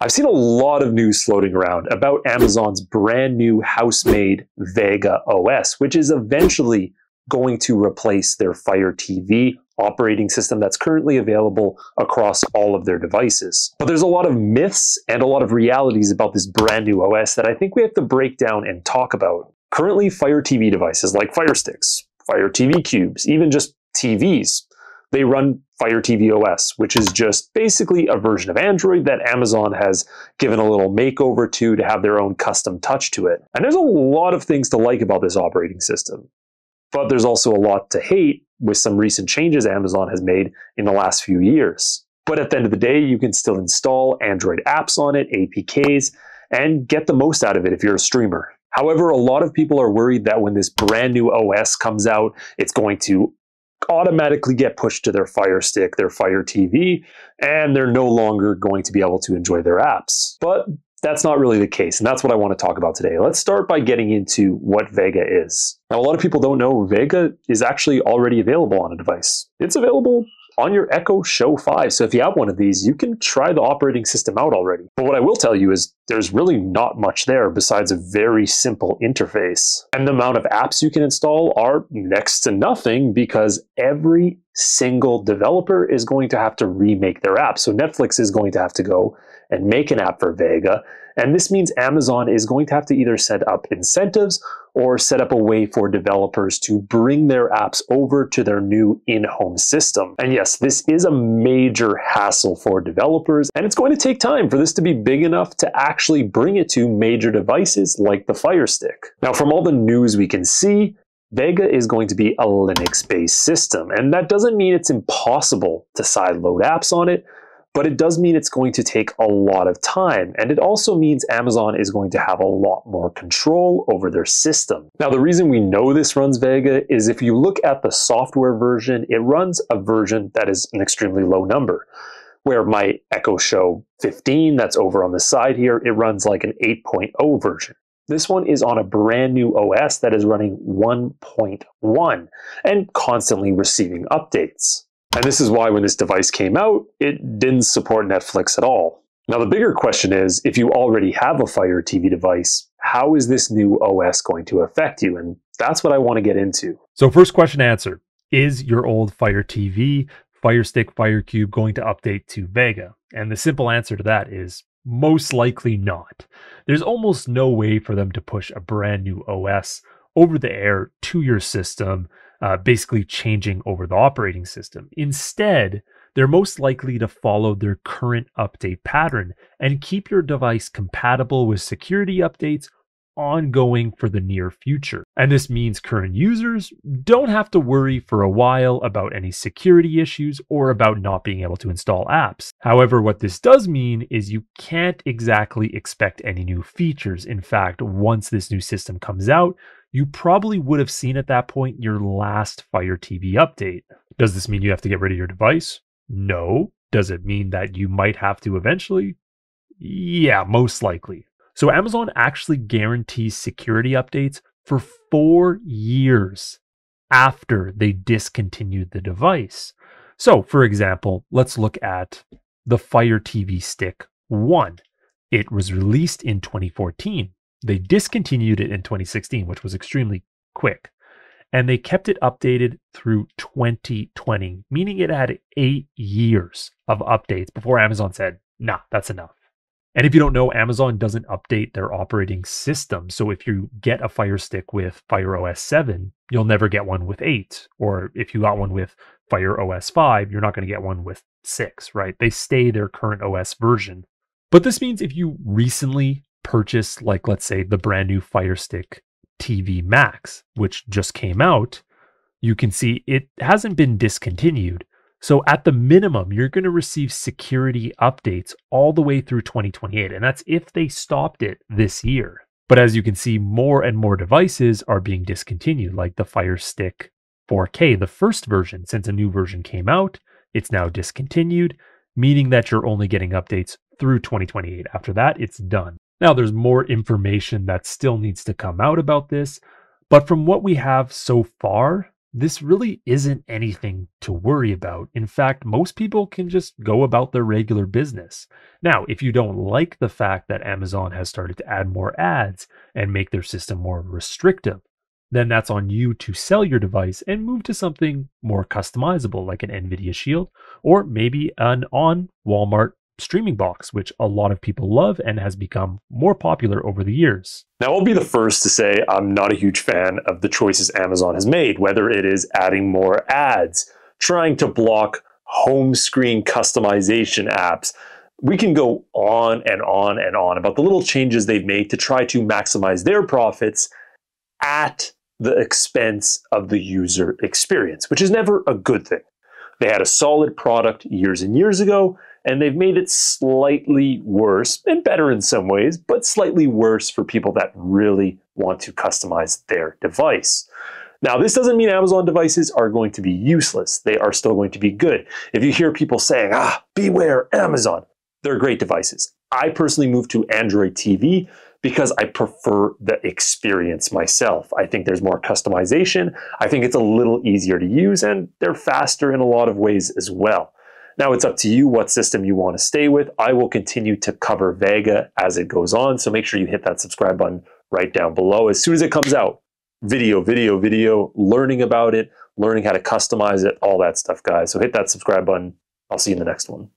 I've seen a lot of news floating around about Amazon's brand new house-made Vega OS, which is eventually going to replace their Fire TV operating system that's currently available across all of their devices. But there's a lot of myths and a lot of realities about this brand new OS that I think we have to break down and talk about. Currently, Fire TV devices like Fire Sticks, Fire TV Cubes, even just TVs, they run Fire TV OS, which is just basically a version of Android that Amazon has given a little makeover to have their own custom touch to it. And there's a lot of things to like about this operating system. But there's also a lot to hate with some recent changes Amazon has made in the last few years. But at the end of the day, you can still install Android apps on it, APKs, and get the most out of it if you're a streamer. However, a lot of people are worried that when this brand new OS comes out, it's going to automatically get pushed to their Fire Stick, their Fire TV, and they're no longer going to be able to enjoy their apps. But that's not really the case, and that's what I want to talk about today. Let's start by getting into what Vega is. Now, a lot of people don't know Vega is actually already available on a device. It's available on your Echo Show 5, so if you have one of these, you can try the operating system out already. But what I will tell you is there's really not much there besides a very simple interface. And the amount of apps you can install are next to nothing because every single developer is going to have to remake their app. So Netflix is going to have to go and make an app for Vega. And this means Amazon is going to have to either set up incentives or set up a way for developers to bring their apps over to their new in-home system. And yes, this is a major hassle for developers, and it's going to take time for this to be big enough to actually bring it to major devices like the Fire Stick. Now, from all the news we can see, Vega is going to be a Linux-based system, and that doesn't mean it's impossible to sideload apps on it, but it does mean it's going to take a lot of time, and it also means Amazon is going to have a lot more control over their system. Now, the reason we know this runs Vega is if you look at the software version, it runs a version that is an extremely low number, where my Echo Show 15 that's over on the side here, it runs like an 8.0 version. This one is on a brand new OS that is running 1.1 and constantly receiving updates. And this is why when this device came out, it didn't support Netflix at all. Now, the bigger question is, if you already have a Fire TV device, how is this new OS going to affect you? And that's what I want to get into. So first question answer, is your old Fire TV, Fire Stick, Fire Cube going to update to Vega? And the simple answer to that is most likely not. There's almost no way for them to push a brand new OS over the air to your system, basically changing over the operating system. Instead, they're most likely to follow their current update pattern and keep your device compatible with security updates ongoing for the near future. And this means current users don't have to worry for a while about any security issues or about not being able to install apps. However, what this does mean is you can't exactly expect any new features. In fact, once this new system comes out, you probably would have seen at that point your last Fire TV update. Does this mean you have to get rid of your device? No. Does it mean that you might have to eventually? Yeah, most likely. So Amazon actually guarantees security updates for 4 years after they discontinued the device. So for example, let's look at the Fire TV Stick 1. It was released in 2014. They discontinued it in 2016, which was extremely quick. And they kept it updated through 2020, meaning it had 8 years of updates before Amazon said, nah, that's enough. And if you don't know, Amazon doesn't update their operating system. So if you get a Fire Stick with Fire OS 7, you'll never get one with 8. Or if you got one with Fire OS 5, you're not going to get one with 6, right? They stay their current OS version. But this means if you recently purchase, like let's say the brand new Fire Stick TV Max, which just came out, you can see it hasn't been discontinued. So at the minimum, you're going to receive security updates all the way through 2028. And that's if they stopped it this year. But as you can see, more and more devices are being discontinued, like the Fire Stick 4K, the first version. Since a new version came out, it's now discontinued, meaning that you're only getting updates through 2028. After that, it's done. Now, there's more information that still needs to come out about this, but from what we have so far, this really isn't anything to worry about. In fact, most people can just go about their regular business. Now, if you don't like the fact that Amazon has started to add more ads and make their system more restrictive, then that's on you to sell your device and move to something more customizable like an NVIDIA Shield or maybe an on Walmart streaming box, which a lot of people love and has become more popular over the years. Now, I'll be the first to say I'm not a huge fan of the choices Amazon has made, whether it is adding more ads, trying to block home screen customization apps. We can go on and on and on about the little changes they've made to try to maximize their profits at the expense of the user experience, which is never a good thing. They had a solid product years and years ago, and they've made it slightly worse, and better in some ways, but slightly worse for people that really want to customize their device. Now, this doesn't mean Amazon devices are going to be useless. They are still going to be good. If you hear people saying, beware Amazon, they're great devices. I personally moved to Android TV because I prefer the experience myself. I think there's more customization. I think it's a little easier to use, and they're faster in a lot of ways as well. Now, it's up to you what system you want to stay with. I will continue to cover Vega as it goes on, so make sure you hit that subscribe button right down below. As soon as it comes out, video, learning about it, learning how to customize it, all that stuff, guys. So hit that subscribe button. I'll see you in the next one.